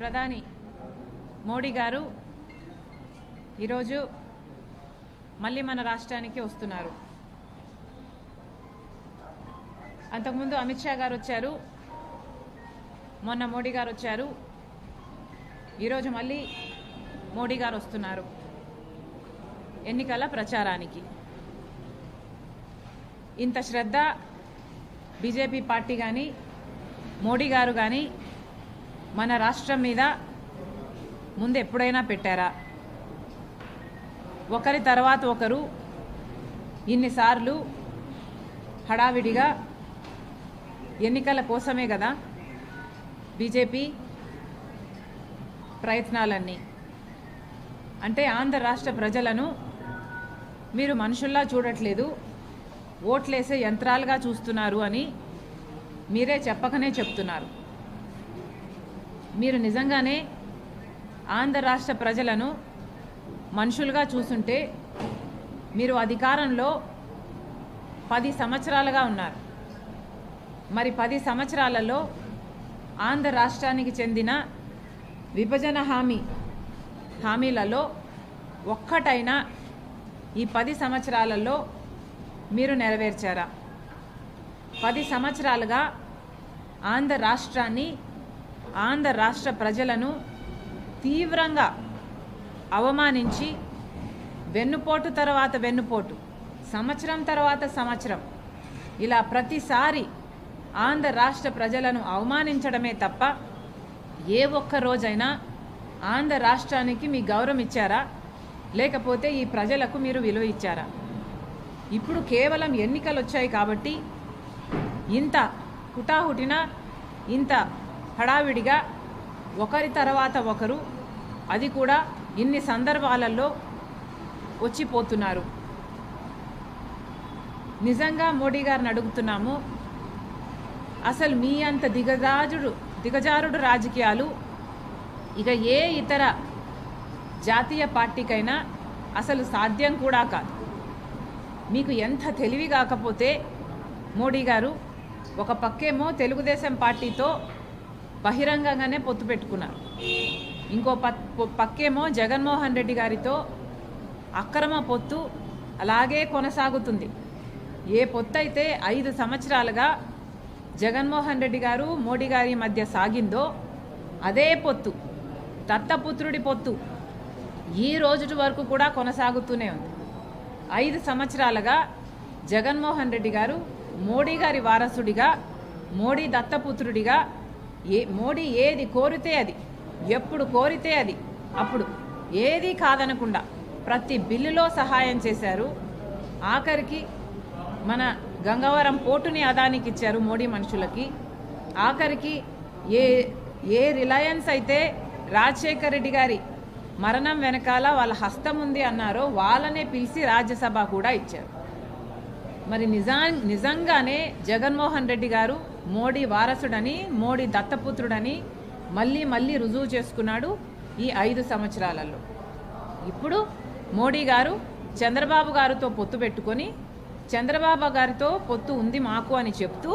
ప్రధాని మోడీ గారు ఈరోజు మళ్ళీ మన రాష్ట్రానికి వస్తున్నారు. అంతకుముందు అమిత్ షా గారు వచ్చారు, మొన్న మోడీ గారు వచ్చారు, ఈరోజు మళ్ళీ మోడీ గారు వస్తున్నారు ఎన్నికల ప్రచారానికి. ఇంత శ్రద్ధ బీజేపీ పార్టీ కానీ మోడీ గారు కానీ మన రాష్ట్రం మీద ముందు ఎప్పుడైనా పెట్టారా? ఒకరి తర్వాత ఒకరు ఇన్నిసార్లు హడావిడిగా ఎన్నికల కోసమే కదా బీజేపీ ప్రయత్నాలన్నీ. అంటే ఆంధ్ర రాష్ట్ర ప్రజలను మీరు మనుషుల్లా చూడట్లేదు, ఓట్లేసే యంత్రాలుగా చూస్తున్నారు అని మీరే చెప్పకనే చెప్తున్నారు. మీరు నిజంగానే ఆంధ్ర రాష్ట్ర ప్రజలను మనుషులుగా చూస్తుంటే మీరు అధికారంలో 10 సంవత్సరాలుగా ఉన్నారు. మరి 10 సంవత్సరాలలో ఆంధ్ర రాష్ట్రానికి చెందిన విభజన హామీలలో ఒక్కటైనా ఈ 10 సంవత్సరాలలో మీరు నెరవేర్చారా? 10 సంవత్సరాలుగా ఆంధ్ర రాష్ట్రాన్ని, ఆంధ్ర రాష్ట్ర ప్రజలను తీవ్రంగా అవమానించి వెన్నుపోటు తర్వాత వెన్నుపోటు, సంవత్సరం తర్వాత సంవత్సరం ఇలా ప్రతిసారి ఆంధ్ర రాష్ట్ర ప్రజలను అవమానించడమే తప్ప ఏ ఒక్క రోజైనా ఆంధ్ర రాష్ట్రానికి మీ గౌరవం ఇచ్చారా? లేకపోతే ఈ ప్రజలకు మీరు విలువ ఇచ్చారా? ఇప్పుడు కేవలం ఎన్నికలు వచ్చాయి కాబట్టి ఇంత హుటాహుటిన, ఇంత హడావిడిగా ఒకరి తర్వాత ఒకరు, అది కూడా ఇన్ని సందర్భాలలో వచ్చిపోతున్నారు. నిజంగా మోడీ గారిని అడుగుతున్నాము, అసలు మీ అంత దిగజారుడు రాజకీయాలు ఇక ఏ ఇతర జాతీయ పార్టీకైనా అసలు సాధ్యం కూడా కాదు. మీకు ఎంత తెలివి కాకపోతే మోడీ గారు ఒక పక్కేమో తెలుగుదేశం పార్టీతో బహిరంగంగానే పొత్తు పెట్టుకున్నారు, ఇంకో పక్కేమో జగన్మోహన్ రెడ్డి గారితో అక్రమ పొత్తు అలాగే కొనసాగుతుంది. ఏ పొత్తు అయితే 5 సంవత్సరాలుగా జగన్మోహన్ రెడ్డి గారు మోడీ గారి మధ్య సాగిందో అదే పొత్తు, దత్తపుత్రుడి పొత్తు ఈ రోజు వరకు కూడా కొనసాగుతూనే ఉంది. 5 సంవత్సరాలుగా జగన్మోహన్ రెడ్డి గారు మోడీ గారి వారసుడిగా, మోడీ దత్తపుత్రుడిగా, మోడీ ఏది కోరితే అది, ఎప్పుడు కోరితే అది, అప్పుడు ఏది కాదనకుండా ప్రతి బిల్లులో సహాయం చేశారు. ఆఖరికి మన గంగవరం పోర్టుని అదానికి ఇచ్చారు మోడీ మనుషులకి. ఆఖరికి ఏ రిలయన్స్ అయితే రాజశేఖర్ రెడ్డి గారి మరణం వెనకాల వాళ్ళ హస్తం ఉంది అన్నారో వాళ్ళనే పిలిచి రాజ్యసభ కూడా ఇచ్చారు. మరి నిజంగానే జగన్మోహన్ రెడ్డి గారు మోడీ వారసుడని, మోడీ దత్తపుత్రుడని మళ్ళీ రుజువు చేసుకున్నాడు ఈ 5 సంవత్సరాలలో. ఇప్పుడు మోడీ గారు చంద్రబాబు గారితో పొత్తు పెట్టుకొని, చంద్రబాబు గారితో పొత్తు ఉంది మాకు అని చెప్తూ,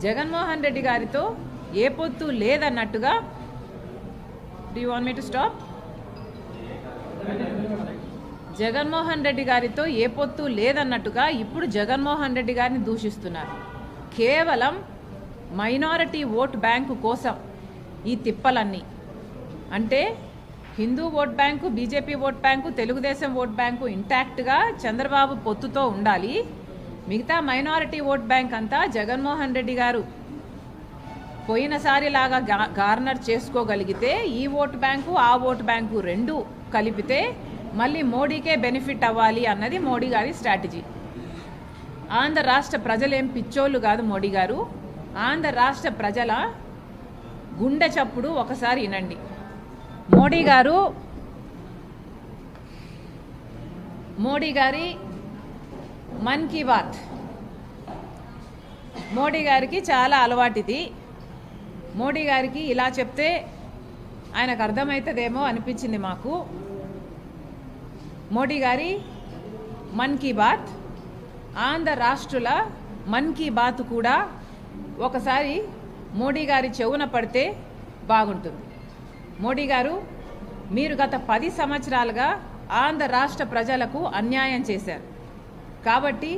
జగన్మోహన్ రెడ్డి గారితో ఏ పొత్తు లేదన్నట్టుగా. Do you want me to stop? Jaganmohan Reddy గారితో ఏ పొత్తు లేదన్నట్టుగా ఇప్పుడు జగన్మోహన్ రెడ్డి గారిని దూషిస్తున్నారు. కేవలం మైనారిటీ ఓట్ బ్యాంకు కోసం ఈ తిప్పలన్నీ. అంటే Hindu vote bank, BJP vote bank, Telugu Desam vote bank ఇంటాక్ట్గా చంద్రబాబు పొత్తుతో ఉండాలి. మిగతా మైనారిటీ ఓట్ బ్యాంక్ అంతా జగన్మోహన్ రెడ్డి గారు పోయినసారిలాగా గార్నర్ చేసుకోగలిగితే ఈ ఓట్ బ్యాంకు, ఆ ఓట్ బ్యాంకు రెండు కలిపితే మళ్ళీ మోడీకే బెనిఫిట్ అవ్వాలి అన్నది మోడీ గారి స్ట్రాటజీ. ఆంధ్ర రాష్ట్ర ప్రజలేం పిచ్చోళ్ళు కాదు మోడీ గారు. ఆంధ్ర రాష్ట్ర ప్రజల గుండె చప్పుడు ఒకసారి వినండి. మోడీ గారి మన్ కీ బాత్ మోడీ గారికి చాలా అలవాటిది. మోడీ గారికి ఇలా చెప్తే ఆయనకు అర్థమవుతుందేమో అనిపించింది మాకు. మోడీ గారి మన్ కీ బాత్, ఆంధ్ర రాష్ట్రుల మన్ కీ బాత్ కూడా ఒకసారి మోడీ గారి చెవున పడితే బాగుంటుంది. మోడీ గారు, మీరు గత 10 సంవత్సరాలుగా ఆంధ్ర రాష్ట్ర ప్రజలకు అన్యాయం చేశారు. కాబట్టి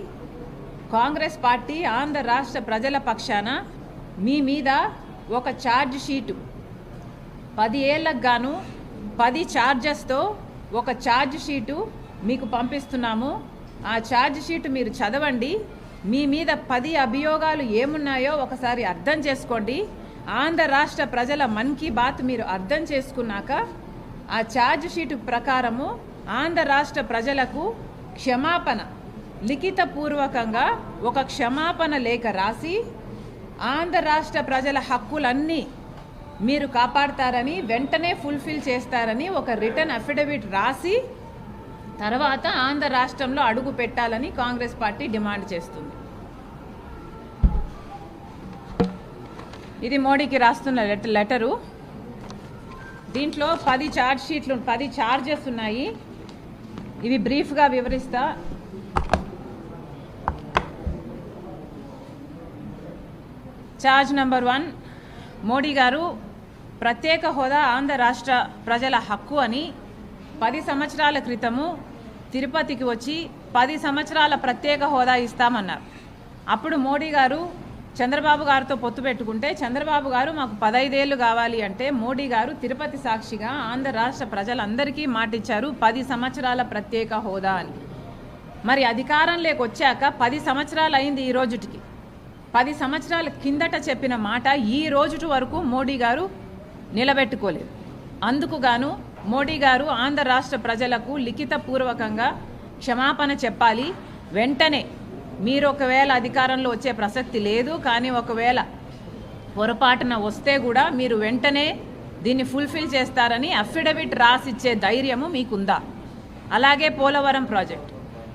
కాంగ్రెస్ పార్టీ ఆంధ్ర రాష్ట్ర ప్రజల పక్షాన మీ మీద ఒక ఛార్జ్ షీటు 10 ఏళ్లకు గాను 10 ఛార్జెస్తో ఒక ఛార్జ్ షీటు మీకు పంపిస్తున్నాము. ఆ ఛార్జ్ షీటు మీరు చదవండి. మీ మీద 10 అభియోగాలు ఏమున్నాయో ఒకసారి అర్థం చేసుకోండి. ఆంధ్ర రాష్ట్ర ప్రజల మన్ కీ బాత్ మీరు అర్థం చేసుకున్నాక ఆ ఛార్జ్ షీటు ప్రకారము ఆంధ్ర రాష్ట్ర ప్రజలకు క్షమాపణ లిఖితపూర్వకంగా ఒక క్షమాపణ లేఖ రాసి ఆంధ్ర రాష్ట్ర ప్రజల హక్కులన్నీ మీరు కాపాడతారని, వెంటనే ఫుల్ఫిల్ చేస్తారని ఒక రిటర్న్ అఫిడవిట్ రాసి తర్వాత ఆంధ్ర రాష్ట్రంలో అడుగు పెట్టాలని కాంగ్రెస్ పార్టీ డిమాండ్ చేస్తుంది. ఇది మోడీకి రాస్తున్న లెటరు. దీంట్లో 10 ఛార్జ్ షీట్లు 10 ఛార్జెస్ ఉన్నాయి. ఇవి బ్రీఫ్గా వివరిస్తా. ఛార్జ్ నెంబర్ 1, మోడీ గారు ప్రత్యేక హోదా ఆంధ్ర రాష్ట్ర ప్రజల హక్కు అని 10 సంవత్సరాల క్రితము తిరుపతికి వచ్చి 10 సంవత్సరాల ప్రత్యేక హోదా ఇస్తామన్నారు. అప్పుడు మోడీ గారు చంద్రబాబు గారితో పొత్తు పెట్టుకుంటే చంద్రబాబు గారు మాకు 15 ఏళ్ళు కావాలి అంటే మోడీ గారు తిరుపతి సాక్షిగా ఆంధ్ర రాష్ట్ర ప్రజలందరికీ మాటిచ్చారు 10 సంవత్సరాల ప్రత్యేక హోదా అని. మరి అధికారంలోకి వచ్చాక 10 సంవత్సరాలు అయింది ఈ రోజుటికి. 10 సంవత్సరాల కిందట చెప్పిన మాట ఈ రోజుటి వరకు మోడీ గారు నిలబెట్టుకోలేదు. అందుకు గాను మోడీ గారు ఆంధ్ర రాష్ట్ర ప్రజలకు లిఖితపూర్వకంగా క్షమాపణ చెప్పాలి. వెంటనే మీరు ఒకవేళ అధికారంలో వచ్చే ప్రసక్తి లేదు, కానీ ఒకవేళ పొరపాటున వస్తే కూడా మీరు వెంటనే దీన్ని ఫుల్ఫిల్ చేస్తారని అఫిడవిట్ రాసిచ్చే ధైర్యము మీకుందా? అలాగే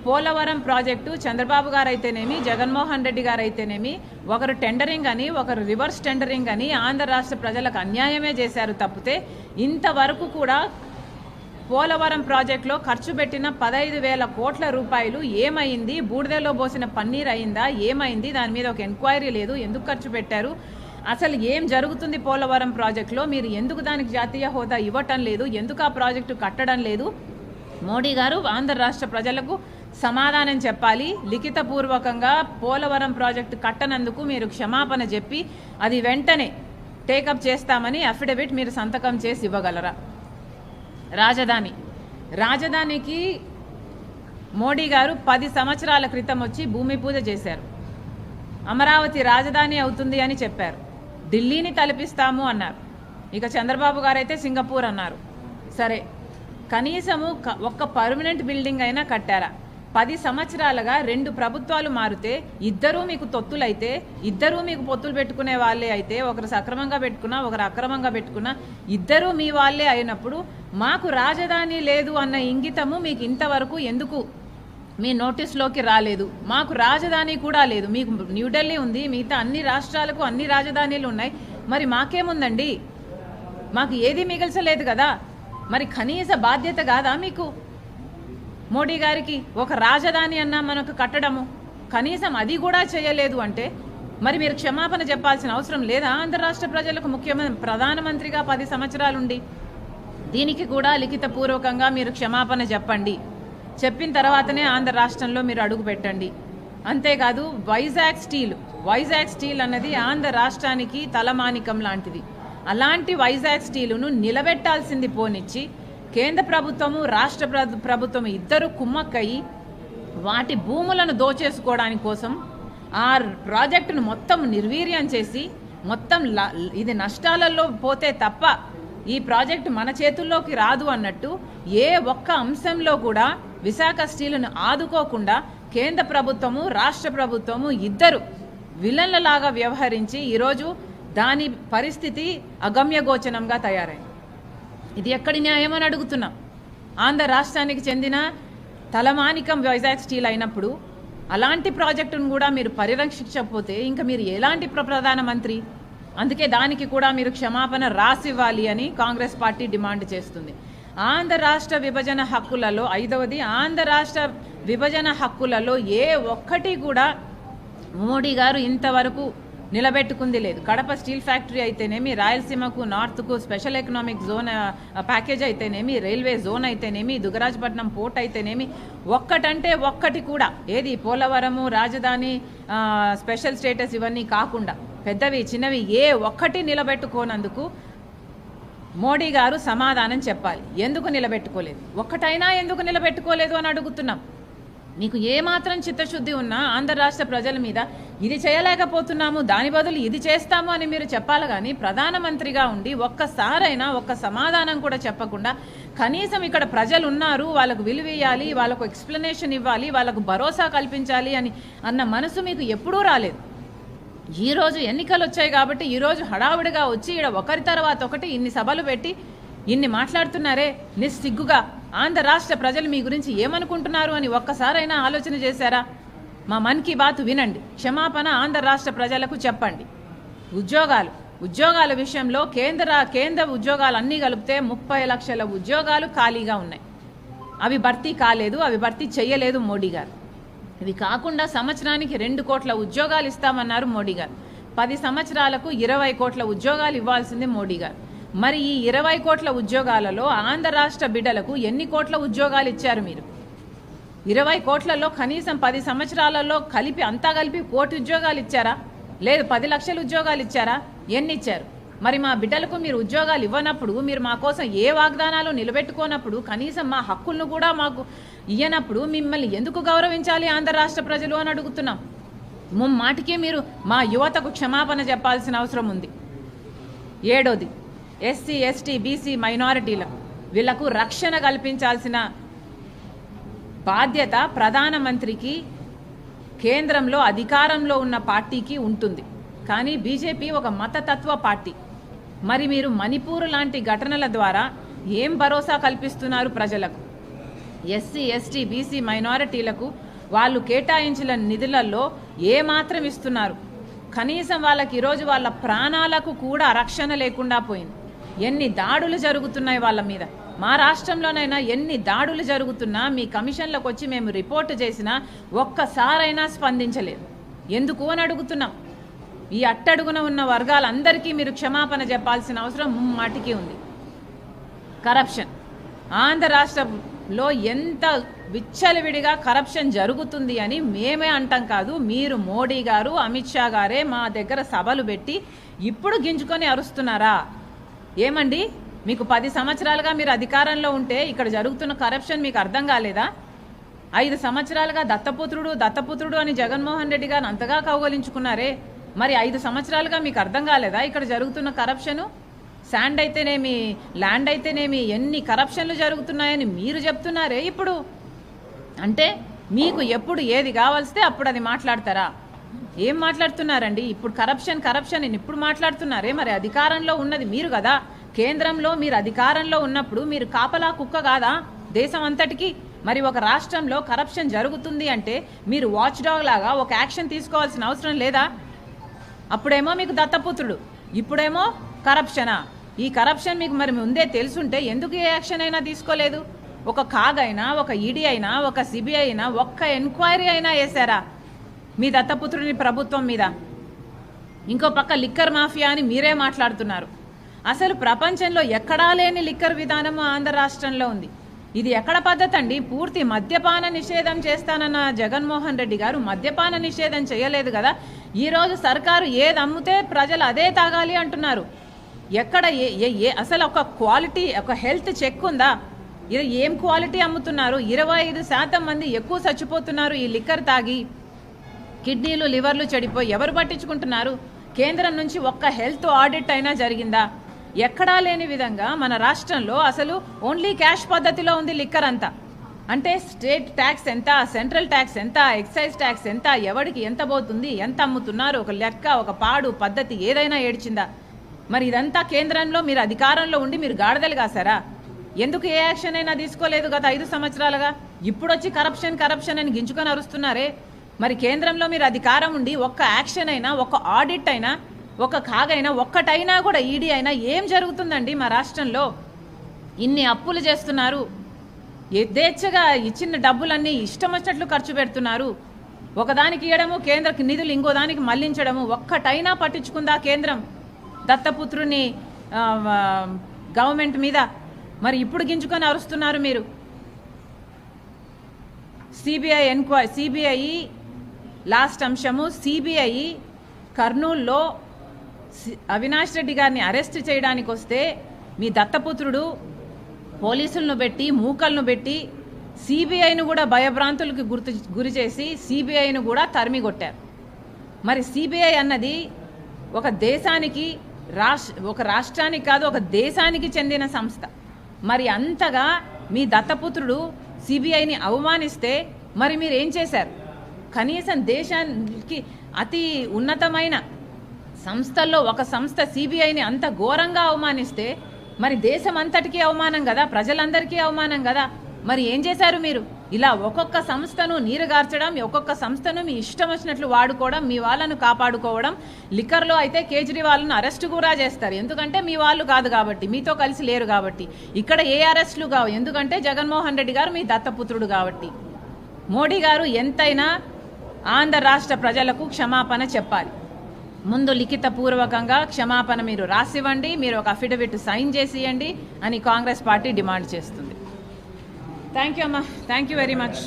పోలవరం ప్రాజెక్టు చంద్రబాబు గారు అయితేనేమి, జగన్మోహన్ రెడ్డి గారు అయితేనేమి ఒకరు టెండరింగ్ అని ఒకరు రివర్స్ టెండరింగ్ అని ఆంధ్ర రాష్ట్ర ప్రజలకు అన్యాయమే చేశారు తప్పితే ఇంతవరకు కూడా పోలవరం ప్రాజెక్టులో ఖర్చు పెట్టిన 15,000 కోట్ల రూపాయలు ఏమైంది? బూడిదలో పోసిన పన్నీర్ అయిందా? ఏమైంది? దాని మీద ఒక ఎంక్వైరీ లేదు. ఎందుకు ఖర్చు పెట్టారు? అసలు ఏం జరుగుతుంది పోలవరం ప్రాజెక్టులో? మీరు ఎందుకు దానికి జాతీయ హోదా ఇవ్వటం లేదు? ఎందుకు ఆ ప్రాజెక్టు కట్టడం లేదు? మోడీ గారు ఆంధ్ర రాష్ట్ర ప్రజలకు సమాధానం చెప్పాలి. లిఖితపూర్వకంగా పోలవరం ప్రాజెక్టు కట్టనందుకు మీరు క్షమాపణ చెప్పి అది వెంటనే టేకప్ చేస్తామని అఫిడవిట్ మీరు సంతకం చేసి ఇవ్వగలరా? రాజధానికి మోడీ గారు 10 సంవత్సరాల క్రితం వచ్చి భూమి పూజ చేశారు. అమరావతి రాజధాని అవుతుంది అని చెప్పారు. ఢిల్లీని తలపిస్తాము అన్నారు. ఇక చంద్రబాబు గారు అయితే సింగపూర్ అన్నారు. సరే, కనీసము ఒక్క పర్మనెంట్ బిల్డింగ్ అయినా కట్టారా? 10 సంవత్సరాలుగా 2 ప్రభుత్వాలు మారితే ఇద్దరూ మీకు తొత్తులైతే, ఇద్దరూ మీకు పొత్తులు పెట్టుకునే వాళ్ళే అయితే, ఒకరు సక్రమంగా పెట్టుకున్నా ఒకరు అక్రమంగా పెట్టుకున్నా ఇద్దరూ మీ వాళ్ళే అయినప్పుడు మాకు రాజధాని లేదు అన్న ఇంగితము మీకు ఇంతవరకు ఎందుకు మీ నోటీస్లోకి రాలేదు? మాకు రాజధాని కూడా లేదు. మీకు న్యూఢిల్లీ ఉంది, మిగతా అన్ని రాష్ట్రాలకు అన్ని రాజధానీలు ఉన్నాయి. మరి మాకేముందండి? మాకు ఏది మిగల్చలేదు కదా. మరి కనీస బాధ్యత కాదా మీకు? మోడీ గారికి ఒక రాజధాని అన్నా మనకు కట్టడము, కనీసం అది కూడా చేయలేదు అంటే మరి మీరు క్షమాపణ చెప్పాల్సిన అవసరం లేదా? ఆంధ్ర రాష్ట్ర ప్రజలకు ప్రధానమంత్రిగా 10 సంవత్సరాలుండి దీనికి కూడా లిఖితపూర్వకంగా మీరు క్షమాపణ చెప్పండి. చెప్పిన తర్వాతనే ఆంధ్ర రాష్ట్రంలో మీరు అడుగు పెట్టండి. అంతేకాదు వైజాగ్ స్టీల్ అన్నది ఆంధ్ర రాష్ట్రానికి తలమానికం లాంటిది. అలాంటి వైజాగ్ స్టీలును నిలబెట్టాల్సింది పోనిచ్చి కేంద్ర ప్రభుత్వము రాష్ట్ర ప్రభుత్వం ఇద్దరు కుమ్మక్కయి వాటి భూములను దోచేసుకోవడానికి కోసం ఆ ప్రాజెక్టును మొత్తం నిర్వీర్యం చేసి మొత్తం ఇది నష్టాలలో పోతే తప్ప ఈ ప్రాజెక్టు మన చేతుల్లోకి రాదు అన్నట్టు ఏ ఒక్క అంశంలో కూడా విశాఖ స్టీలును ఆదుకోకుండా కేంద్ర ప్రభుత్వము రాష్ట్ర ప్రభుత్వము ఇద్దరు విలన్లలాగా వ్యవహరించి ఈరోజు దాని పరిస్థితి అగమ్యగోచరంగా తయారైంది. ఇది ఎక్కడి న్యాయం అని అడుగుతున్నాం. ఆంధ్ర రాష్ట్రానికి చెందిన తలమానికం వైజాగ్ స్టీల్ అయినప్పుడు అలాంటి ప్రాజెక్టును కూడా మీరు పరిరక్షించకపోతే ఇంకా మీరు ఎలాంటి ప్రధానమంత్రి? అందుకే దానికి కూడా మీరు క్షమాపణ రాసివ్వాలి అని కాంగ్రెస్ పార్టీ డిమాండ్ చేస్తుంది. ఆంధ్ర రాష్ట్ర విభజన హక్కులలో 5వది, ఆంధ్ర రాష్ట్ర విభజన హక్కులలో ఏ ఒక్కటి కూడా మోడీ గారు ఇంతవరకు నిలబెట్టుకుంది లేదు. కడప స్టీల్ ఫ్యాక్టరీ అయితేనేమి, రాయలసీమకు నార్త్కు స్పెషల్ ఎకనామిక్ జోన్ ప్యాకేజ్ అయితేనేమి, రైల్వే జోన్ అయితేనేమి, దుగరాజపట్నం పోర్ట్ అయితేనేమి, ఒక్కటంటే ఒక్కటి కూడా ఏది పోలవరము, రాజధాని, స్పెషల్ స్టేటస్ ఇవన్నీ కాకుండా పెద్దవి చిన్నవి ఏ ఒక్కటి నిలబెట్టుకోనందుకు మోడీ గారు సమాధానం చెప్పాలి. ఎందుకు నిలబెట్టుకోలేదు, ఒక్కటైనా ఎందుకు నిలబెట్టుకోలేదు అని అడుగుతున్నాం. మీకు ఏమాత్రం చిత్తశుద్ధి ఉన్నా ఆంధ్ర రాష్ట్ర ప్రజల మీద ఇది చేయలేకపోతున్నాము, దాని బదులు ఇది చేస్తాము అని మీరు చెప్పాలి. కానీ ప్రధానమంత్రిగా ఉండి ఒక్కసారైనా ఒక్క సమాధానం కూడా చెప్పకుండా కనీసం ఇక్కడ ప్రజలు ఉన్నారు, వాళ్ళకు విలువ ఇవ్వాలి, వాళ్ళకు ఎక్స్ప్లెనేషన్ ఇవ్వాలి, వాళ్ళకు భరోసా కల్పించాలి అన్న మనసు మీకు ఎప్పుడూ రాలేదు. ఈరోజు ఎన్నికలు వచ్చాయి కాబట్టి ఈరోజు హడావుడిగా వచ్చి ఇక్కడ ఒకరి తర్వాత ఒకటి ఇన్ని సభలు పెట్టి ఇన్ని మాట్లాడుతున్నారే, నిస్సిగ్గుగా ఆంధ్ర రాష్ట్ర ప్రజలు మీ గురించి ఏమనుకుంటున్నారు అని ఒక్కసారైనా ఆలోచన చేశారా? మా మన్ కీ బాత్ వినండి, క్షమాపణ ఆంధ్ర రాష్ట్ర ప్రజలకు చెప్పండి. ఉద్యోగాల విషయంలో కేంద్ర ఉద్యోగాలు అన్నీ కలిపితే 30 లక్షల ఉద్యోగాలు ఖాళీగా ఉన్నాయి. అవి భర్తీ కాలేదు, అవి భర్తీ చేయలేదు మోడీ గారు. ఇది కాకుండా సంవత్సరానికి 2 కోట్ల ఉద్యోగాలు ఇస్తామన్నారు మోడీ గారు. 10 సంవత్సరాలకు 20 కోట్ల ఉద్యోగాలు ఇవ్వాల్సిందే మోడీ గారు. మరి ఈ 20 కోట్ల ఉద్యోగాలలో ఆంధ్ర రాష్ట్ర బిడ్డలకు ఎన్ని కోట్ల ఉద్యోగాలు ఇచ్చారు మీరు? 20 కోట్లలో కనీసం 10 సంవత్సరాలలో అంతా కలిపి 1 కోటి ఉద్యోగాలు ఇచ్చారా? లేదు 10 లక్షల ఉద్యోగాలు ఇచ్చారా? ఎన్ని ఇచ్చారు? మరి మా బిడ్డలకు మీరు ఉద్యోగాలు ఇవ్వనప్పుడు, మీరు మా కోసం ఏ వాగ్దానాలు నిలబెట్టుకోనప్పుడు, కనీసం మా హక్కులను కూడా మాకు ఇయ్యనప్పుడు మిమ్మల్ని ఎందుకు గౌరవించాలి ఆంధ్ర రాష్ట్ర ప్రజలు అని అడుగుతున్నాం. మాటికి మీరు మా యువతకు క్షమాపణ చెప్పాల్సిన అవసరం ఉంది. 7వది ఎస్సీ, ఎస్టీ, బీసీ మైనారిటీలకు వీళ్లకు రక్షణ కల్పించాల్సిన బాధ్యత ప్రధానమంత్రికి, కేంద్రంలో అధికారంలో ఉన్న పార్టీకి ఉంటుంది. కానీ బీజేపీ ఒక మతతత్వ పార్టీ. మరి మీరు మణిపూర్ లాంటి ఘటనల ద్వారా ఏం భరోసా కల్పిస్తున్నారు ప్రజలకు? ఎస్సీ, ఎస్టీ, బీసీ మైనారిటీలకు వాళ్ళు కేటాయించిన నిధులలో ఏమాత్రం ఇస్తున్నారు? కనీసం వాళ్ళకి ఈరోజు వాళ్ళ ప్రాణాలకు కూడా రక్షణ లేకుండా పోయింది. ఎన్ని దాడులు జరుగుతున్నాయి వాళ్ళ మీద. మా రాష్ట్రంలోనైనా ఎన్ని దాడులు జరుగుతున్నా మీ కమిషన్లకు వచ్చి మేము రిపోర్టు చేసినా ఒక్కసారైనా స్పందించలేదు. ఎందుకు అని అడుగుతున్నాం. ఈ అట్టడుగున ఉన్న వర్గాలందరికీ మీరు క్షమాపణ చెప్పాల్సిన అవసరం ముమ్మాటికి ఉంది. కరప్షన్ ఆంధ్ర రాష్ట్రంలో ఎంత విచ్చలవిడిగా కరప్షన్ జరుగుతుంది అని మేమే అంటాం కాదు, మీరు మోడీ గారు, అమిత్ షా గారే మా దగ్గర సభలు పెట్టి ఇప్పుడు గింజుకొని అరుస్తున్నారా? ఏమండి, మీకు 10 సంవత్సరాలుగా మీరు అధికారంలో ఉంటే ఇక్కడ జరుగుతున్న కరప్షన్ మీకు అర్థం కాలేదా? 5 సంవత్సరాలుగా దత్తపుత్రుడు అని జగన్మోహన్ రెడ్డి గారు అంతగా కౌగలించుకున్నారే, మరి 5 సంవత్సరాలుగా మీకు అర్థం కాలేదా ఇక్కడ జరుగుతున్న కరప్షను? శాండ్ అయితేనేమి, ల్యాండ్ అయితేనేమి ఎన్ని కరప్షన్లు జరుగుతున్నాయని మీరు చెప్తున్నారే ఇప్పుడు. అంటే మీకు ఎప్పుడు ఏది కావాల్స్తే అప్పుడు అది మాట్లాడతారా? ఏం మాట్లాడుతున్నారండి? ఇప్పుడు కరప్షన్ ఇప్పుడు మాట్లాడుతున్నారే. మరి అధికారంలో ఉన్నది మీరు కదా, కేంద్రంలో మీరు అధికారంలో ఉన్నప్పుడు మీరు కాపలా కుక్క కాదా దేశం అంతటికి? మరి ఒక రాష్ట్రంలో కరప్షన్ జరుగుతుంది అంటే మీరు వాచ్ డాగ్ లాగా ఒక యాక్షన్ తీసుకోవాల్సిన అవసరం లేదా? అప్పుడేమో మీకు దత్తపుత్రుడు, ఇప్పుడేమో కరప్షనా? ఈ కరప్షన్ మీకు మరి ముందే తెలుసుంటే ఎందుకు ఏ యాక్షన్ అయినా తీసుకోలేదు? ఒక కాగ్ అయినా, ఒక ఈడీ అయినా, ఒక సిబిఐ అయినా ఒక్క ఎంక్వైరీ అయినా వేశారా మీ దత్తపుత్రుని ప్రభుత్వం మీద? ఇంకో పక్క లిక్కర్ మాఫియా అని మీరే మాట్లాడుతున్నారు. అసలు ప్రపంచంలో ఎక్కడా లేని లిక్కర్ విధానం ఆంధ్ర రాష్ట్రంలో ఉంది. ఇది ఎక్కడ పద్ధతి అండి? పూర్తి మద్యపాన నిషేధం చేస్తానన్న జగన్మోహన్ రెడ్డి గారు మద్యపాన నిషేధం చేయలేదు కదా. ఈరోజు సర్కారు ఏది అమ్ముతే ప్రజలు అదే తాగాలి అంటున్నారు. ఎక్కడ అసలు ఒక క్వాలిటీ, ఒక హెల్త్ చెక్ ఉందా? ఇది ఏం క్వాలిటీ అమ్ముతున్నారు? 25% మంది ఎక్కువ చచ్చిపోతున్నారు ఈ లిక్కర్ తాగి. కిడ్నీలు, లివర్లు చెడిపోయి ఎవరు పట్టించుకుంటున్నారు? కేంద్రం నుంచి ఒక్క హెల్త్ ఆడిట్ అయినా జరిగిందా? ఎక్కడా లేని విధంగా మన రాష్ట్రంలో అసలు ఓన్లీ క్యాష్ పద్ధతిలో ఉంది లిక్కర్ అంతా. అంటే స్టేట్ ట్యాక్స్ ఎంత, సెంట్రల్ ట్యాక్స్ ఎంత, ఎక్సైజ్ ట్యాక్స్ ఎంత, ఎవరికి ఎంత పోతుంది, ఎంత అమ్ముతున్నారు, ఒక లెక్క, ఒక పాడు పద్ధతి ఏదైనా ఏడ్చిందా? మరి ఇదంతా కేంద్రంలో మీరు అధికారంలో ఉండి మీరు గాడిదలు కాసారా? ఎందుకు ఏ యాక్షన్ అయినా తీసుకోలేదు గత 5 సంవత్సరాలుగా? ఇప్పుడు వచ్చి కరప్షన్ అని గింజుకొని అరుస్తున్నారే. మరి కేంద్రంలో మీరు అధికారం ఉండి ఒక్క యాక్షన్ అయినా, ఒక్క ఆడిట్ అయినా, ఒక కాగైనా, ఒక్కటైనా కూడా ఈడీ అయినా ఏం జరుగుతుందండి మా రాష్ట్రంలో? ఇన్ని అప్పులు చేస్తున్నారు, యథేచ్ఛగా ఇచ్చిన డబ్బులన్నీ ఇష్టం వచ్చినట్లు ఖర్చు పెడుతున్నారు. ఒకదానికి ఇవ్వడము, కేంద్ర నిధులు ఇంకో దానికి మళ్లించడము. ఒక్కటైనా పట్టించుకుందా కేంద్రం దత్తపుత్రుని గవర్నమెంట్ మీద? మరి ఇప్పుడు గింజుకొని అరుస్తున్నారు మీరు. సిబిఐ లాస్ట్ అంశము, సిబిఐ కర్నూలులో అవినాష్ రెడ్డి గారిని అరెస్ట్ చేయడానికి వస్తే మీ దత్తపుత్రుడు పోలీసులను పెట్టి మూకలను పెట్టి సిబిఐను కూడా భయభ్రాంతులకు గురి చేసి సిబిఐను కూడా తరిమి కొట్టారు. మరి సిబిఐ అన్నది ఒక దేశానికి ఒక రాష్ట్రానికి కాదు, ఒక దేశానికి చెందిన సంస్థ. మరి అంతగా మీ దత్తపుత్రుడు సిబిఐని అవమానిస్తే మరి మీరు ఏం చేశారు? కనీసం దేశానికి అతి ఉన్నతమైన సంస్థల్లో ఒక సంస్థ సిబిఐని అంత ఘోరంగా అవమానిస్తే మరి దేశం అంతటికీ అవమానం కదా, ప్రజలందరికీ అవమానం కదా. మరి ఏం చేశారు మీరు? ఇలా ఒక్కొక్క సంస్థను నీరుగార్చడం, ఒక్కొక్క సంస్థను మీ ఇష్టం వచ్చినట్లు వాడుకోవడం, మీ వాళ్ళను కాపాడుకోవడం. లిక్కర్లో అయితే కేజ్రీవాల్ను అరెస్టు కూడా చేస్తారు, ఎందుకంటే మీ వాళ్ళు కాదు కాబట్టి, మీతో కలిసి లేరు కాబట్టి. ఇక్కడ ఏ అరెస్టులు కావు, ఎందుకంటే జగన్మోహన్ రెడ్డి గారు మీ దత్తపుత్రుడు కాబట్టి. మోడీ గారు ఎంతైనా ఆంధ్ర రాష్ట్ర ప్రజలకు క్షమాపణ చెప్పాలి. ముందు లిఖితపూర్వకంగా క్షమాపణ మీరు రాసివ్వండి, మీరు ఒక అఫిడవిట్ సైన్ చేసి ఇవ్వండి అని కాంగ్రెస్ పార్టీ డిమాండ్ చేస్తుంది. థ్యాంక్ యూ అమ్మా, థ్యాంక్ యూ వెరీ మచ్.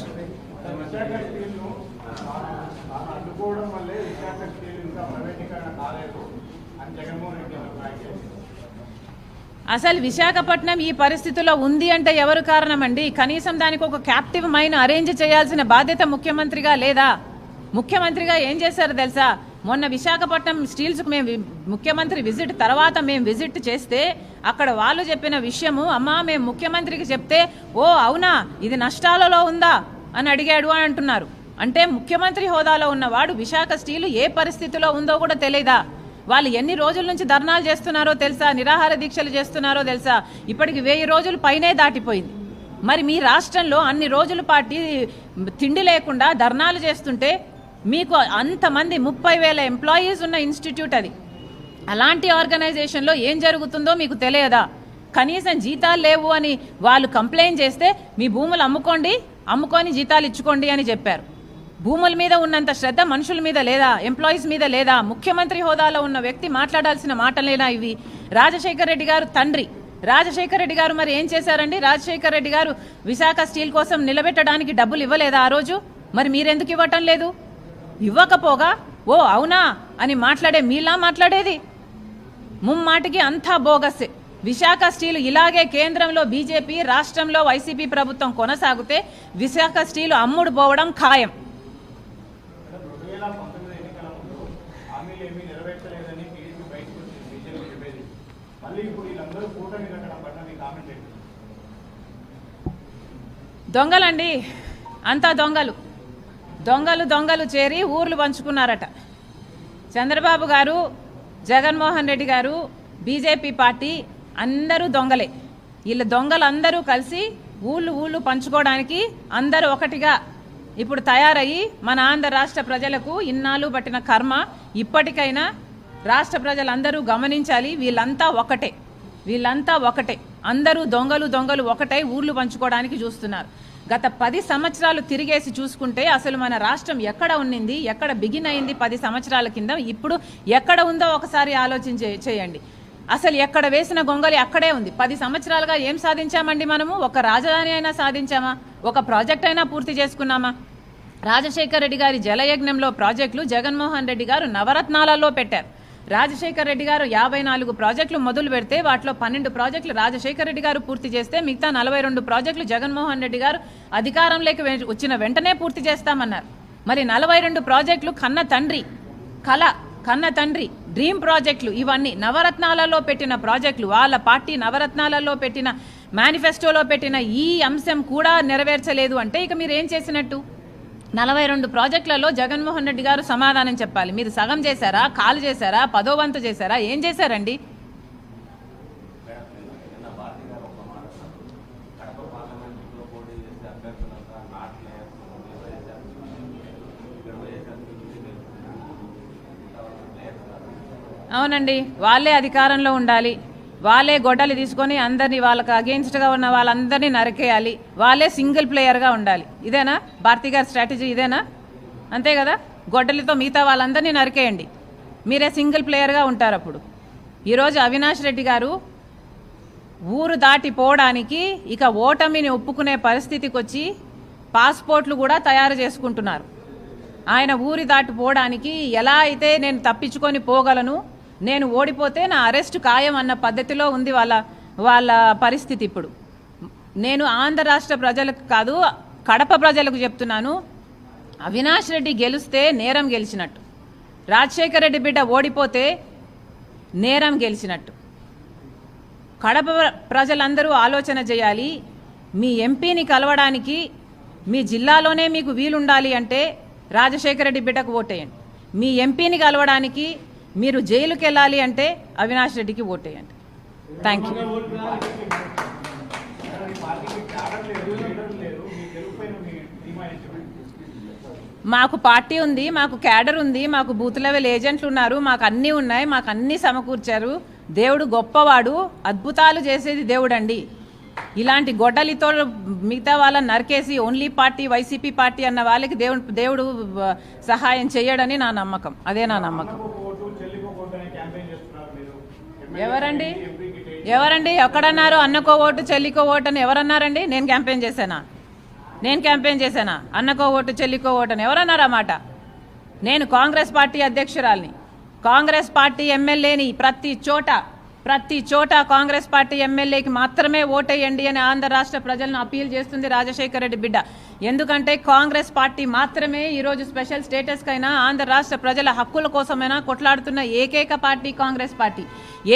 అసలు విశాఖపట్నం ఈ పరిస్థితిలో ఉంది అంటే ఎవరు కారణం అండి? కనీసం దానికి ఒక క్యాప్టివ్ మైన్ అరేంజ్ చేయాల్సిన బాధ్యత ముఖ్యమంత్రిగా లేదా? ముఖ్యమంత్రిగా ఏం చేశారు తెలుసా? మొన్న విశాఖపట్నం స్టీల్స్కు మేము ముఖ్యమంత్రి విజిట్ తర్వాత మేము విజిట్ చేస్తే అక్కడ వాళ్ళు చెప్పిన విషయము, అమ్మా మేము ముఖ్యమంత్రికి చెప్తే ఓ అవునా ఇది నష్టాలలో ఉందా అని అడిగాడు అని అంటున్నారు. అంటే ముఖ్యమంత్రి హోదాలో ఉన్నవాడు విశాఖ స్టీలు ఏ పరిస్థితిలో ఉందో కూడా తెలియదా? వాళ్ళు ఎన్ని రోజుల నుంచి ధర్నాలు చేస్తున్నారో తెలుసా, నిరాహార దీక్షలు చేస్తున్నారో తెలుసా? ఇప్పటికి 1000 రోజులు పైనే దాటిపోయింది. మరి మీ రాష్ట్రంలో అన్ని రోజుల పాటు తిండి లేకుండా ధర్నాలు చేస్తుంటే మీకు అంతమంది 30,000 ఎంప్లాయీస్ ఉన్న ఇన్స్టిట్యూట్ అది. అలాంటి ఆర్గనైజేషన్లో ఏం జరుగుతుందో మీకు తెలియదా? కనీసం జీతాలు లేవు అని వాళ్ళు కంప్లైంట్ చేస్తే మీ భూములు అమ్ముకొని జీతాలు ఇచ్చుకోండి అని చెప్పారు. భూముల మీద ఉన్నంత శ్రద్ధ మనుషుల మీద లేదా? ఎంప్లాయీస్ మీద లేదా? ముఖ్యమంత్రి హోదాలో ఉన్న వ్యక్తి మాట్లాడాల్సిన మాటలేనా ఇవి? రాజశేఖర రెడ్డి గారు తండ్రి రాజశేఖర రెడ్డి గారు మరి ఏం చేశారండి? రాజశేఖర రెడ్డి గారు విశాఖ స్టీల్ కోసం నిలబెట్టడానికి డబ్బులు ఇవ్వలేదా ఆ రోజు? మరి మీరెందుకు ఇవ్వటం లేదు? ఇవ్వకపోగా ఓ అవునా అని మాట్లాడే మీలా మాట్లాడేది ముమ్మాటికి అంతా బోగస్సే. విశాఖ స్టీలు ఇలాగే కేంద్రంలో బీజేపీ, రాష్ట్రంలో వైసీపీ ప్రభుత్వం కొనసాగితే విశాఖ స్టీలు అమ్ముడు పోవడం ఖాయం. దొంగలండి, అంతా దొంగలు చేరి ఊర్లు పంచుకున్నారట. చంద్రబాబు గారు, జగన్మోహన్ రెడ్డి గారు, బీజేపీ పార్టీ అందరూ దొంగలే. వీళ్ళ దొంగలందరూ కలిసి ఊళ్ళు పంచుకోవడానికి అందరూ ఒకటిగా ఇప్పుడు తయారయ్యి మన ఆంధ్ర రాష్ట్ర ప్రజలకు ఇన్నాళ్ళు పట్టిన కర్మ ఇప్పటికైనా రాష్ట్ర ప్రజలందరూ గమనించాలి. వీళ్ళంతా ఒకటే, అందరూ దొంగలు ఒకటై ఊర్లు పంచుకోవడానికి చూస్తున్నారు. గత 10 సంవత్సరాలు తిరిగేసి చూసుకుంటే అసలు మన రాష్ట్రం ఎక్కడ ఉన్నింది, ఎక్కడ బిగిన్ అయింది 10 సంవత్సరాల కింద, ఇప్పుడు ఎక్కడ ఉందో ఒకసారి ఆలోచన చేయండి. అసలు ఎక్కడ వేసిన గొంగలి అక్కడే ఉంది. 10 సంవత్సరాలుగా ఏం సాధించామండి మనము? ఒక రాజధాని అయినా సాధించామా? ఒక ప్రాజెక్ట్ అయినా పూర్తి చేసుకున్నామా? రాజశేఖర రెడ్డి గారి జలయజ్ఞంలో ప్రాజెక్టులు జగన్మోహన్ రెడ్డి గారు నవరత్నాలలో పెట్టారు. రాజశేఖర రెడ్డి గారు 54 ప్రాజెక్టులు మొదలు పెడితే వాటిలో 12 ప్రాజెక్టులు రాజశేఖర రెడ్డి గారు పూర్తి చేస్తే మిగతా 42 ప్రాజెక్టులు జగన్మోహన్ రెడ్డి గారు అధికారంలోకి వచ్చిన వెంటనే పూర్తి చేస్తామన్నారు. మరి 42 ప్రాజెక్టులు కన్న తండ్రి డ్రీమ్ ప్రాజెక్టులు, ఇవన్నీ నవరత్నాలలో పెట్టిన ప్రాజెక్టులు, వాళ్ళ పార్టీ నవరత్నాలలో పెట్టిన మేనిఫెస్టోలో పెట్టిన ఈ అంశం కూడా నెరవేర్చలేదు అంటే ఇక మీరు ఏం చేసినట్టు? 42 ప్రాజెక్టులలో జగన్మోహన్ రెడ్డి గారు సమాధానం చెప్పాలి. మీరు సగం చేశారా, కాలు చేశారా, 10వ వంతు చేశారా, ఏం చేశారండి? అవునండి, వాళ్ళే అధికారంలో ఉండాలి, వాళ్ళే గొడ్డలు తీసుకొని అందరినీ వాళ్ళకి అగెయిన్స్ట్గా ఉన్న వాళ్ళందరినీ నరికేయాలి, వాళ్ళే సింగిల్ ప్లేయర్గా ఉండాలి. ఇదేనా భారతి గారి స్ట్రాటజీ? ఇదేనా? అంతే కదా, గొడ్డలితో మిగతా వాళ్ళందరినీ నరికేయండి, మీరే సింగిల్ ప్లేయర్గా ఉంటారు. అప్పుడు ఈరోజు అవినాష్ రెడ్డి గారు ఊరు దాటిపోవడానికి ఇక ఓటమిని ఒప్పుకునే పరిస్థితికి వచ్చి పాస్పోర్ట్లు కూడా తయారు చేసుకుంటున్నారు. ఆయన ఊరి దాటిపోవడానికి ఎలా అయితే నేను తప్పించుకొని పోగలను, నేను ఓడిపోతే నా అరెస్ట్ ఖాయం అన్న పద్ధతిలో ఉంది వాళ్ళ పరిస్థితి. ఇప్పుడు నేను ఆంధ్ర రాష్ట్ర ప్రజలకు కాదు, కడప ప్రజలకు చెప్తున్నాను, అవినాష్ రెడ్డి గెలిస్తే నేరం గెలిచినట్టు, రాజశేఖర రెడ్డి బిడ్డ ఓడిపోతే నేరం గెలిచినట్టు. కడప ప్రజలందరూ ఆలోచన చేయాలి. మీ ఎంపీని కలవడానికి మీ జిల్లాలోనే మీకు వీలుండాలి అంటే రాజశేఖర రెడ్డి బిడ్డకు ఓటేయండి. మీ ఎంపీని కలవడానికి మీరు జైలుకి వెళ్ళాలి అంటే అవినాష్ రెడ్డికి ఓటేయండి. Thank you. మాకు పార్టీ ఉంది, మాకు క్యాడర్ ఉంది, మాకు బూత్ లెవెల్ ఏజెంట్లు ఉన్నారు, మాకు అన్నీ ఉన్నాయి, మాకు అన్నీ సమకూర్చారు. దేవుడు గొప్పవాడు, అద్భుతాలు చేసేది దేవుడు అండి. ఇలాంటి గొడ్డలితో మిగతా వాళ్ళని నరికేసి ఓన్లీ పార్టీ వైసీపీ పార్టీ అన్న వాళ్ళకి దేవుడు సహాయం చేయడని నా నమ్మకం. అదే నా నమ్మకం. ఎవరండి ఎక్కడన్నారు అన్నకో ఓటు చెల్లికో ఓటు అని ఎవరన్నారండి? నేను క్యాంపెయిన్ చేశానా? అన్నకో ఓటు చెల్లికో ఓటు అని ఎవరన్నారు? అన్నమాట. నేను కాంగ్రెస్ పార్టీ అధ్యక్షురాలిని, కాంగ్రెస్ పార్టీ ఎమ్మెల్యేని. ప్రతి చోట కాంగ్రెస్ పార్టీ ఎమ్మెల్యేకి మాత్రమే ఓటేయండి అని ఆంధ్ర రాష్ట్ర ప్రజలను అప్పీల్ చేస్తుంది రాజశేఖర రెడ్డి బిడ్డ. ఎందుకంటే కాంగ్రెస్ పార్టీ మాత్రమే ఈరోజు స్పెషల్ స్టేటస్కైనా ఆంధ్ర రాష్ట్ర ప్రజల హక్కుల కోసమైనా కొట్లాడుతున్న ఏకైక పార్టీ కాంగ్రెస్ పార్టీ.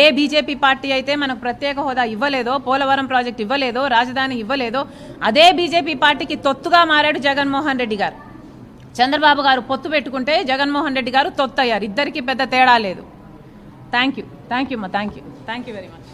ఏ బీజేపీ పార్టీ అయితే మనకు ప్రత్యేక హోదా ఇవ్వలేదో, పోలవరం ప్రాజెక్ట్ ఇవ్వలేదో, రాజధాని ఇవ్వలేదో, అదే బీజేపీ పార్టీకి తొత్తుగా మారాడు జగన్మోహన్ రెడ్డి గారు. చంద్రబాబు గారు పొత్తు పెట్టుకుంటే జగన్మోహన్ రెడ్డి గారు తొత్తయ్యారు. ఇద్దరికి పెద్ద తేడా లేదు. థ్యాంక్ యూ అమ్మా, థ్యాంక్ యూ వెరీ మచ్.